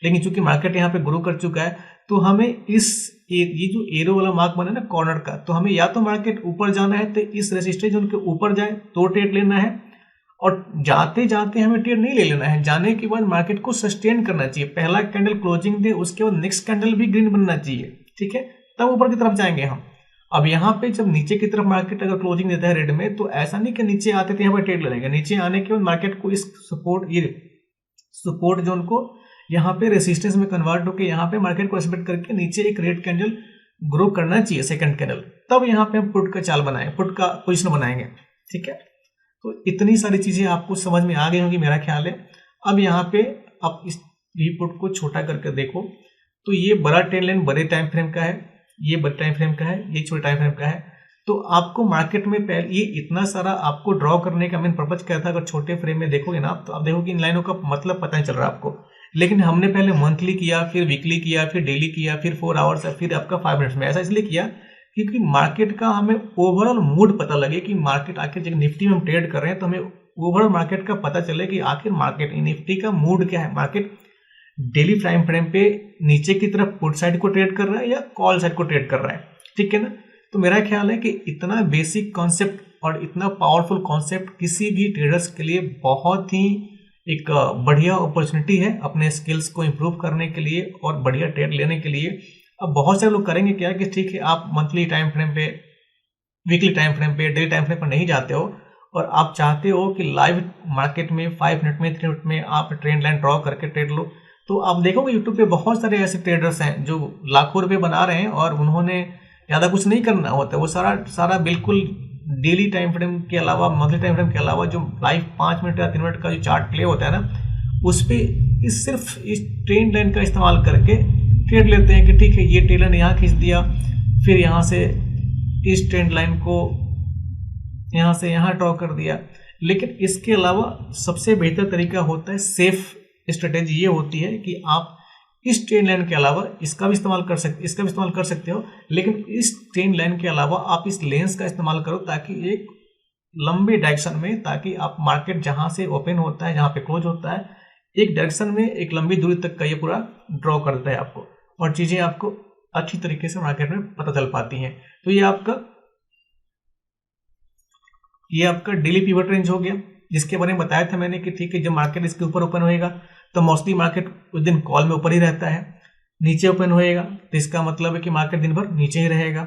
लेकिन चूंकि मार्केट यहाँ पे ग्रो कर चुका है, तो हमें ये जो एरो वाला मार्क बना ना कॉर्नर का, तो हमें या तो मार्केट ऊपर जाना है तो इस रेजिस्टेंस जोन के ऊपर जाए तो ट्रेड लेना है, और जाते जाते हमें ट्रेड नहीं ले लेना है। जाने के बाद मार्केट को सस्टेन करना चाहिए, पहला कैंडल क्लोजिंग दे, उसके बाद नेक्स्ट कैंडल भी ग्रीन बनना चाहिए, ठीक है, तब ऊपर की तरफ जाएंगे हम। अब यहाँ पे जब नीचे की तरफ मार्केट अगर क्लोजिंग देता है रेड में, तो ऐसा नहीं कि नीचे आते थे यहाँ पे ट्रेड ले लेंगे। नीचे आने के बाद मार्केट को इस सपोर्ट जोन को यहाँ पे रेसिस्टेंस में कन्वर्ट होकर यहाँ पे मार्केट को रिस्पेक्ट करके नीचे एक रेड कैंडल ग्रो करना चाहिए, सेकंड कैंडल, तब यहाँ पे हम पुट का चाल बनाएंगे, पुट का पोजीशन बनाएंगे, ठीक है। तो इतनी सारी चीजें आपको समझ में आ गई होंगी मेरा ख्याल है। अब यहाँ पे आप इस पुट को छोटा करके देखो, तो ये बड़ा ट्रेंड लाइन बड़े टाइम फ्रेम का है, ये बड़े टाइम फ्रेम का है, ये छोटे टाइम फ्रेम का है। तो आपको मार्केट में पहले ये इतना सारा आपको ड्रॉ करने का मेन पर्पज क्या था, अगर छोटे फ्रेम में देखोगे ना आप, तो आप देखोगे इन लाइनों का मतलब पता नहीं चल रहा आपको। लेकिन हमने पहले मंथली किया, फिर वीकली किया, फिर डेली किया, फिर 4 आवर्स, फिर आपका 5 मिनट्स में। ऐसा इसलिए किया क्योंकि मार्केट का हमें ओवरऑल मूड पता लगे कि मार्केट आखिर जब निफ्टी में हम ट्रेड कर रहे हैं तो हमें ओवरऑल मार्केट का पता चले कि आखिर मार्केट निफ्टी का मूड क्या है। मार्केट डेली टाइम फ्रेम पे नीचे की तरफ पुट साइड को ट्रेड कर रहा है या कॉल साइड को ट्रेड कर रहा है, ठीक है ना। तो मेरा ख्याल है कि इतना बेसिक कॉन्सेप्ट और इतना पावरफुल कॉन्सेप्ट किसी भी ट्रेडर्स के लिए बहुत ही एक बढ़िया अपॉर्चुनिटी है अपने स्किल्स को इम्प्रूव करने के लिए और बढ़िया ट्रेड लेने के लिए। अब बहुत सारे लोग करेंगे क्या कि ठीक है आप मंथली टाइम फ्रेम पे, वीकली टाइम फ्रेम पे, डेली टाइम फ्रेम पर नहीं जाते हो और आप चाहते हो कि लाइव मार्केट में 5 मिनट में, 3 मिनट में आप ट्रेंड लाइन ड्रॉ करके ट्रेड लो। तो आप देखोगे यूट्यूब पे बहुत सारे ऐसे ट्रेडर्स हैं जो लाखों रुपए बना रहे हैं और उन्होंने ज़्यादा कुछ नहीं करना होता, वो सारा बिल्कुल डेली टाइम फ्रेम के अलावा, मंथली टाइम फ्रेम के अलावा जो लाइव 5 मिनट या 3 मिनट का जो चार्ट प्ले होता है ना, उस पर सिर्फ इस ट्रेंड लाइन का इस्तेमाल करके ट्रेड लेते हैं कि ठीक है ये ट्रेंड लाइन यहाँ खींच दिया, फिर यहाँ से इस ट्रेंड लाइन को यहाँ से यहाँ ड्रॉ कर दिया। लेकिन इसके अलावा सबसे बेहतर तरीका होता है, सेफ स्ट्रेटेजी ये होती है कि आप इस ट्रेंड लाइन के अलावा इसका भी इस्तेमाल कर सकते हो, लेकिन इस ट्रेंड लाइन के अलावा आप इस लेंस का इस्तेमाल करो ताकि एक लंबे डायरेक्शन में, ताकि आप मार्केट जहां से ओपन होता है, जहां पे क्लोज होता है, एक डायरेक्शन में एक लंबी दूरी तक का ये पूरा ड्रॉ कर देता है आपको, और चीजें आपको अच्छी तरीके से मार्केट में पता चल पाती हैं। तो ये आपका डेली पिवट रेंज हो गया, जिसके बारे में बताया था मैंने कि ठीक है जब मार्केट इसके ऊपर ओपन होएगा तो मोस्टली मार्केट उस दिन कॉल में ऊपर ही रहता है, नीचे ओपन होएगा तो इसका मतलब है कि मार्केट दिन भर नीचे ही रहेगा।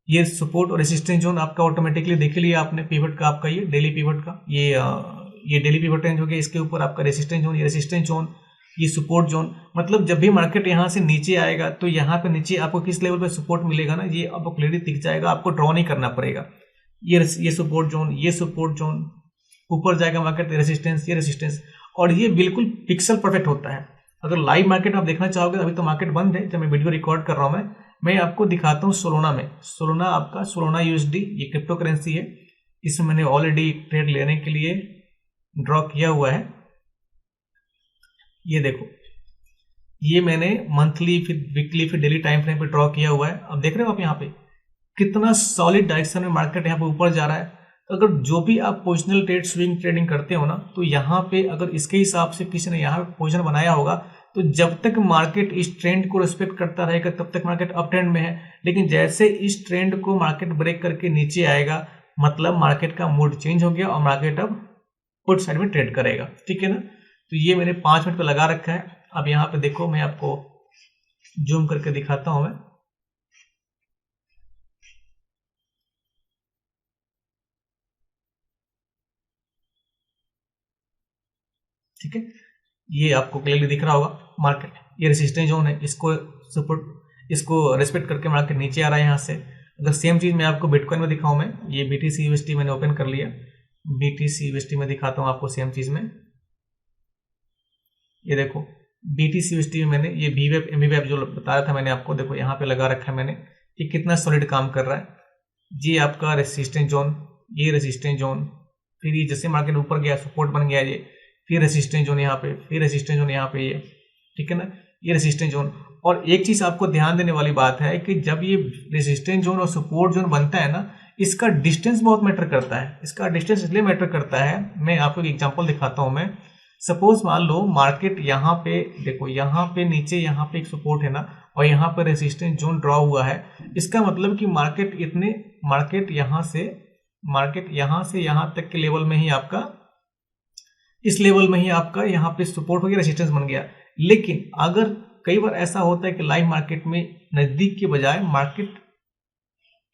ये सपोर्ट और रेसिस्टेंस जोन आपका ऑटोमेटिकली देख लिया आपने, पिवट का आपका ये डेली पिवट का ये डेली पिवट रेंज हो गया। इसके ऊपर आपका रेसिस्टेंस जोन, ये रेसिस्टेंस जोन, ये सपोर्ट जोन। मतलब जब भी मार्केट यहाँ से नीचे आएगा तो यहाँ पे नीचे आपको किस लेवल पे सपोर्ट मिलेगा ना, ये आपको क्लियरली दिख जाएगा, आपको ड्रॉ नहीं करना पड़ेगा। ये सपोर्ट जोन, ये सपोर्ट जोन, ऊपर जाएगा मार्केट रेसिस्टेंस, ये रेसिस्टेंस, और ये बिल्कुल पिक्सल परफेक्ट होता है। अगर लाइव मार्केट आप देखना चाहोगे, अभी तो मार्केट बंद है जब मैं वीडियो रिकॉर्ड कर रहा हूँ, मैं आपको दिखाता हूँ सोलोना में। सोलोना आपका सोलोना यूएसडी, ये क्रिप्टो करेंसी है, इसमें मैंने ऑलरेडी ट्रेड लेने के लिए ड्रॉ किया हुआ है। ये देखो, ये मैंने मंथली, फिर वीकली, फिर डेली टाइम फ्रेम पे ड्रॉ किया हुआ है। अब देख रहे हो आप यहाँ पे कितना सॉलिड डायरेक्शन में मार्केट यहाँ पे ऊपर जा रहा है। अगर जो भी आप पोजिशनल ट्रेड स्विंग ट्रेडिंग करते हो ना, तो यहाँ पे अगर इसके हिसाब से किसी ने यहाँ पोजिशन बनाया होगा, तो जब तक मार्केट इस ट्रेंड को रिस्पेक्ट करता रहेगा तब तक मार्केट अप ट्रेंड में है। लेकिन जैसे इस ट्रेंड को मार्केट ब्रेक करके नीचे आएगा, मतलब मार्केट का मूड चेंज हो गया और मार्केट अब पुट साइड में ट्रेड करेगा। ठीक है ना। तो ये मैंने 5 मिनट पे लगा रखा है। अब यहाँ पे देखो, मैं आपको जूम करके दिखाता हूं मैं। ठीक है, ये आपको क्लियरली दिख रहा होगा मार्केट, ये रेसिस्टेंस जोन है, इसको सपोर्ट, इसको रेस्पेक्ट करके मार्केट नीचे आ रहा है यहाँ से। अगर सेम चीज मैं आपको बिटकॉइन में दिखाऊं, मैं ये BTC USD मैंने ओपन कर लिया, BTC USD में दिखाता हूं आपको सेम चीज में। ये देखो BTC USD में मैंने ये VWAP MVWAP जो बताया था मैंने आपको, देखो यहाँ पे लगा रखा है मैंने, ये कितना सॉलिड काम कर रहा है। ये आपका रेसिस्टेंस जोन, ये रेसिस्टेंस जोन, फिर ये जैसे मार्केट ऊपर गया सपोर्ट बन गया ये, फिर रेसिस्टेंस जोन यहाँ पे, फिर रेसिस्टेंस जोन यहाँ पे, ये ठीक है ना, ये रेसिस्टेंस जोन। और एक चीज आपको ध्यान देने वाली बात है कि जब ये रेसिस्टेंस जोन और सपोर्ट जोन बनता है ना, इसका डिस्टेंस बहुत मैटर करता है। इसका डिस्टेंस इसलिए मैटर करता है, मैं आपको एक एग्जांपल दिखाता हूं मैं। सपोज मान लो मार्केट यहाँ पे, देखो यहाँ पे नीचे, यहाँ पे एक सपोर्ट है ना, और यहाँ पर रेसिस्टेंस जोन ड्रॉ हुआ है। इसका मतलब कि मार्केट यहाँ से यहाँ तक के लेवल में ही आपका, इस लेवल में ही आपका यहाँ पे सपोर्ट हो गया, रेसिस्टेंस बन गया। लेकिन अगर कई बार ऐसा होता है कि लाइव मार्केट में नजदीक के बजाय मार्केट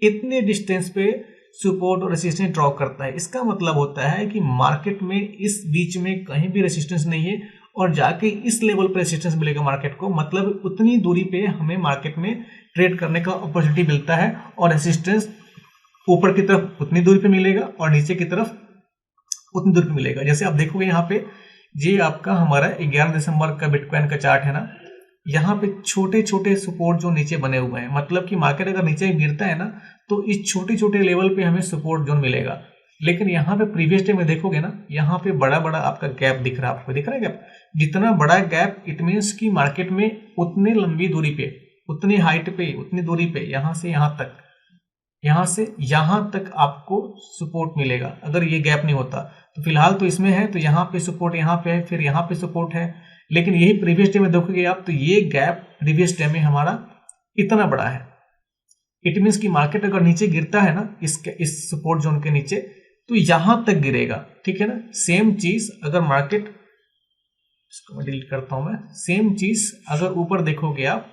इतने डिस्टेंस पे सपोर्ट और रेसिस्टेंस ड्रॉ करता है, इसका मतलब होता है कि मार्केट में इस बीच में कहीं भी रेसिस्टेंस नहीं है और जाके इस लेवल पे रेसिस्टेंस मिलेगा मार्केट को। मतलब उतनी दूरी पे हमें मार्केट में ट्रेड करने का अपॉर्चुनिटी मिलता है, और रेसिस्टेंस ऊपर की तरफ उतनी दूरी पे मिलेगा और नीचे की तरफ उतनी दूरी पे मिलेगा। जैसे आप देखोगे यहाँ पे, ये आपका हमारा 11 दिसंबर का बिटकॉइन का चार्ट है ना, यहाँ पे छोटे छोटे सपोर्ट जो नीचे बने हुए हैं, मतलब कि मार्केट अगर नीचे गिरता है ना, तो इस छोटे छोटे लेवल पे हमें सपोर्ट जोन मिलेगा। लेकिन यहाँ पे प्रीवियस डे में देखोगे ना, यहाँ पे बड़ा बड़ा आपका गैप दिख रहा है, आपको दिख रहा है गैप, जितना बड़ा गैप इट मीन्स कि मार्केट में उतनी लंबी दूरी पे, उतनी हाइट पे, उतनी दूरी पे, यहाँ से यहाँ तक, यहाँ से यहाँ तक आपको सपोर्ट मिलेगा अगर ये गैप नहीं होता। तो फिलहाल तो इसमें है, तो यहाँ पे सपोर्ट, यहाँ पे है, फिर यहाँ पे सपोर्ट है। लेकिन यही प्रीवियस डे में देखोगे आप, तो ये गैप प्रीवियस डे में हमारा इतना बड़ा है। इट मीन्स कि मार्केट अगर नीचे गिरता है ना, इस सपोर्ट जोन के नीचे, तो यहां तक गिरेगा। ठीक है ना। सेम चीज अगर मार्केट, इसको मैं डिलीट करता हूं मैं, सेम चीज अगर ऊपर देखोगे आप,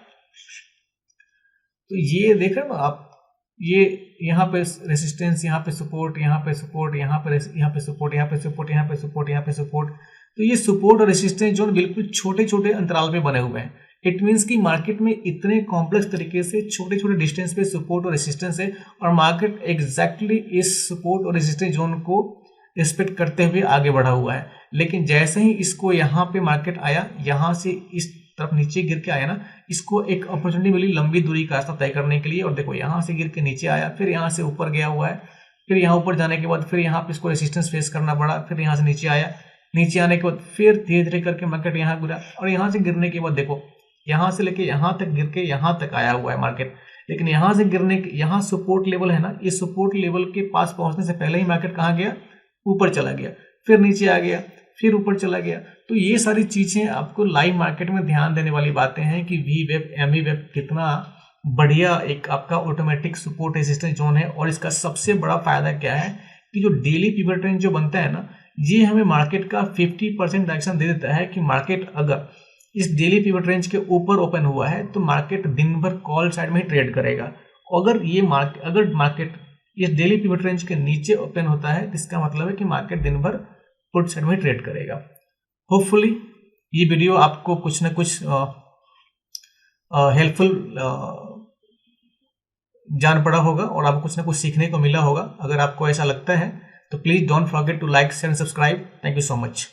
तो ये देख रहे हो ना आप, ये यहाँ पे रेसिस्टेंस, यहाँ पे सपोर्ट, यहाँ पे सपोर्ट, यहाँ पे सपोर्ट, यहाँ पे सपोर्ट, यहाँ पे सपोर्ट, यहाँ पे सपोर्ट। तो ये सपोर्ट और रेसिस्टेंस जोन बिल्कुल छोटे छोटे अंतराल पे बने हुए हैं। इट मीन्स कि मार्केट में इतने कॉम्प्लेक्स तरीके से छोटे छोटे डिस्टेंस पे सपोर्ट और रेसिस्टेंस है, और मार्केट एग्जैक्टली इस सपोर्ट और रेसिस्टेंस जोन को रिस्पेक्ट करते हुए आगे बढ़ा हुआ है। लेकिन जैसे ही इसको यहाँ पे मार्केट आया, यहाँ से इस तरफ नीचे गिर के आया ना, इसको एक अपॉर्चुनिटी मिली लंबी दूरी का रास्ता तय करने के लिए। और देखो यहाँ से गिर के नीचे आया, फिर यहाँ से ऊपर गया हुआ है, फिर यहाँ ऊपर जाने के बाद फिर यहाँ पे इसको रेसिस्टेंस फेस करना पड़ा, फिर यहाँ से नीचे आया, नीचे आने के बाद फिर धीरे धीरे करके मार्केट यहाँ गिरा, और यहाँ से गिरने के बाद देखो यहाँ से लेके यहाँ तक गिर के यहाँ तक आया हुआ है मार्केट। लेकिन यहाँ से गिरने के, यहाँ सपोर्ट लेवल है ना, इस सपोर्ट लेवल के पास पहुंचने से पहले ही मार्केट कहाँ गया, ऊपर चला गया, फिर नीचे आ गया, फिर ऊपर चला गया। तो ये सारी चीजें आपको लाइव मार्केट में ध्यान देने वाली बातें हैं कि VWAP MVWAP कितना बढ़िया एक आपका ऑटोमेटिक सपोर्ट रेजिस्टेंस जोन है। और इसका सबसे बड़ा फायदा क्या है कि जो डेली पिवट रेंज जो बनता है ना, ये हमें मार्केट का 50% डायरेक्शन दे देता है कि मार्केट अगर इस डेली पिवट रेंज के ऊपर ओपन हुआ है तो मार्केट दिन भर कॉल साइड में ही ट्रेड करेगा। अगर मार्केट इस डेली पिवट रेंज के नीचे ओपन होता है तो इसका मतलब है कि मार्केट दिन भर पुट साइड में ट्रेड करेगा। होपफुली ये वीडियो आपको कुछ ना कुछ हेल्पफुल जान पड़ा होगा और आपको कुछ ना कुछ सीखने को मिला होगा। अगर आपको ऐसा लगता है तो please don't forget to like, share and subscribe. Thank you so much.